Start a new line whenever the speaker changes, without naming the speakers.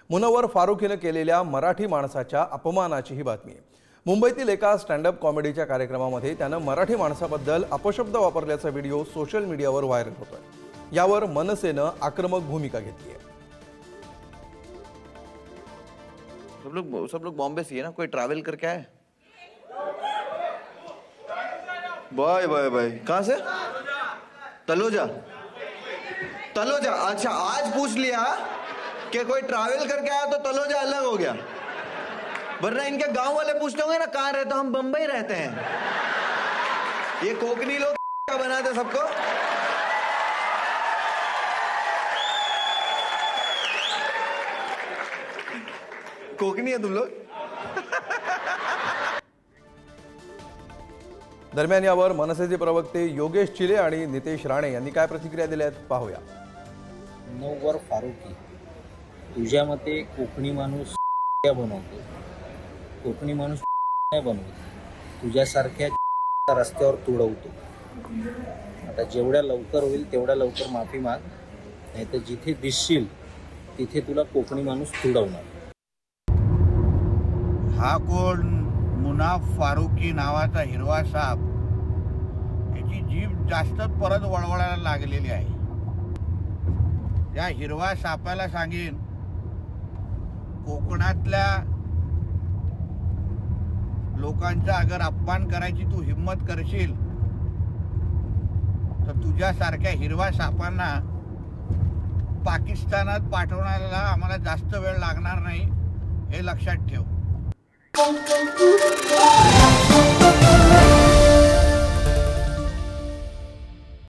मुनव्वर फारुकीने केलेल्या मराठी माणसाच्या अपमानाची ही बातमी आहे। मुंबईतील एका स्टँडअप कॉमेडीच्या कार्यक्रमामध्ये त्यानं मराठी माणसाबद्दल अपशब्द वापरल्याचा व्हिडिओ सोशल मीडियावर व्हायरल होतोय। यावर मनसेनं आक्रमक भूमिका घेतली आहे।
सब लोग बॉम्बे से है ना, कोई ट्रैवल करके आए? Bye bye bye. कहाँ से? तलोजा। तलोजा, अच्छा आज पूछ लिया कि कोई ट्रैवल करके आया तो तलोजा अलग हो गया, वरना इनके गांव वाले पूछते होंगे ना कहाँ रहते हो, हम बंबई रहते हैं। ये कोकनी लोग क्या बनाते सबको। कोकनी है तुम लोग।
दरम्यान यावर मनसेचे प्रवक्ते योगेश चिले आणि नितेश राणे यांनी काय प्रतिक्रिया दिल्यात पाहूया।
मुनव्वर फारुकी, तुझ्या मते कोकणी माणूस बनवतो? कोकणी माणूस नाही बनवतो, तुझ्यासारख्या रस्त्यावर तुडवतो। आता जेवढ्या लवकर होईल तेवढ्या लवकर माफी माग, नाहीतर जिथे दिसशील तिथे तुला कोकणी माणूस तुडवणार।
हा कोण मुनव्वर फारुकी नावाचा हिरवा साप, याची जीभ जास्त परत वळवळायला लागलेली आहे। या हिरवा सापाला सांगेन, कोकणातल्या लोकांचा अगर अपमान करायची तू हिम्मत करशील तर तुझ्यासारख्या हिरवा सापांना पाकिस्तानात पाठवण्याला आम्हाला जास्त वेळ लागणार नाही, हे लक्षात ठेव।